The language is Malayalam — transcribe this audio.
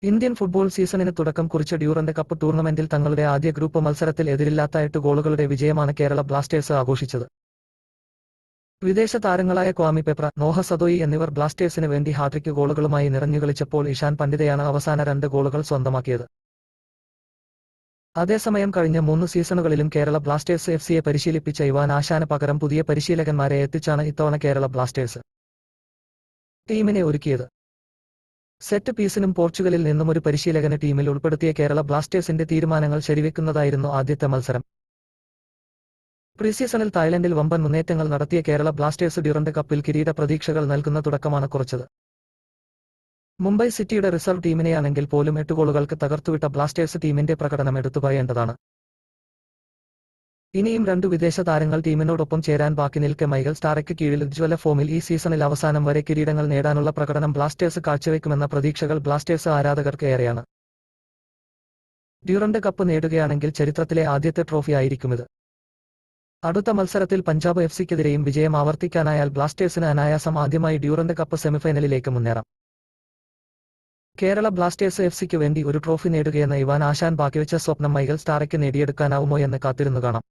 ഇന്ത്യൻ ഫുട്ബോൾ സീസണിന് തുടക്കം കുറിച്ച ഡ്യൂറന്റ് കപ്പ് ടൂർണമെന്റിൽ തങ്ങളുടെ ആദ്യ ഗ്രൂപ്പ് മത്സരത്തിൽ എതിരില്ലാത്ത 8 ഗോളുകളുടെ വിജയമാണ് കേരള ബ്ലാസ്റ്റേഴ്സ് ആഘോഷിച്ചത്. വിദേശ താരങ്ങളായ ക്വാമി പെപ്ര, നോഹ സദോയി എന്നിവർ ബ്ലാസ്റ്റേഴ്സിന് വേണ്ടി ഹാട്രിക് ഗോളുകളുമായി നിറഞ്ഞുകളിച്ചപ്പോൾ ഇഷാൻ പണ്ഡിതയാണ് അവസാന 2 ഗോളുകൾ സ്വന്തമാക്കിയത്. അതേസമയം കഴിഞ്ഞ 3 സീസണുകളിലും കേരള ബ്ലാസ്റ്റേഴ്സ് എഫ്സിയെ പരിശീലിപ്പിച്ച ഇവാൻ ആശാന് പകരം പുതിയ പരിശീലകന്മാരെ എത്തിച്ചാണ് ഇത്തവണ കേരള ബ്ലാസ്റ്റേഴ്സ് ടീമിനെ ഒരുക്കിയത്. സെറ്റ് പീസിനും പോർച്ചുഗലിൽ നിന്നും ഒരു പരിശീലകനെ ടീമിൽ ഉൾപ്പെടുത്തിയ കേരള ബ്ലാസ്റ്റേഴ്സിന്റെ തീരുമാനങ്ങൾ ശരിവെക്കുന്നതായിരുന്നു ആദ്യത്തെ മത്സരം. പ്രീസീസണിൽ തായ്ലൻഡിൽ വമ്പൻ മുന്നേറ്റങ്ങൾ നടത്തിയ കേരള ബ്ലാസ്റ്റേഴ്സ് ഡ്യൂറന്റ് കപ്പിൽ കിരീട പ്രതീക്ഷകൾ നൽകുന്ന തുടക്കമാണ് കുറിച്ചത്. മുംബൈ സിറ്റിയുടെ റിസർവ് ടീമിനെയാണെങ്കിൽ പോലും 8 ഗോളുകൾക്ക് തകർത്തുവിട്ട ബ്ലാസ്റ്റേഴ്സ് ടീമിന്റെ പ്രകടനം എടുത്തു പറയേണ്ടതാണ്. ഇനിയും 2 വിദേശ താരങ്ങൾ ടീമിനോടൊപ്പം ചേരാൻ ബാക്കി നിൽക്കെ മൈക്കൽ സ്റ്റാറയ്ക്ക് കീഴിൽ ഉജ്ജ്വല ഫോമിൽ ഈ സീസണിൽ അവസാനം വരെ കിരീടങ്ങൾ നേടാനുള്ള പ്രകടനം ബ്ലാസ്റ്റേഴ്സ് കാഴ്ചവെക്കുമെന്ന പ്രതീക്ഷകൾ ബ്ലാസ്റ്റേഴ്സ് ആരാധകർക്ക് ഏറെയാണ്. ഡ്യൂറന്റ് കപ്പ് നേടുകയാണെങ്കിൽ ചരിത്രത്തിലെ ആദ്യത്തെ ട്രോഫി ആയിരിക്കുമിത്. അടുത്ത മത്സരത്തിൽ പഞ്ചാബ് എഫ്സിക്കെതിരെയും വിജയം ആവർത്തിക്കാനായാൽ ബ്ലാസ്റ്റേഴ്സിന് അനായാസം ആദ്യമായി ഡ്യൂറന്റ് കപ്പ് സെമിഫൈനലിലേക്ക് മുന്നേറാം. കേരള ബ്ലാസ്റ്റേഴ്സ് എഫ്സിക്ക് വേണ്ടി ഒരു ട്രോഫി നേടുകയെന്ന ഇവാൻ ആശാൻ ബാക്കിവെച്ച സ്വപ്നം മൈക്കൽ സ്റ്റാറയ്ക്ക് നേടിയെടുക്കാനാവുമോ എന്ന് കാത്തിരുന്നു കാണാം.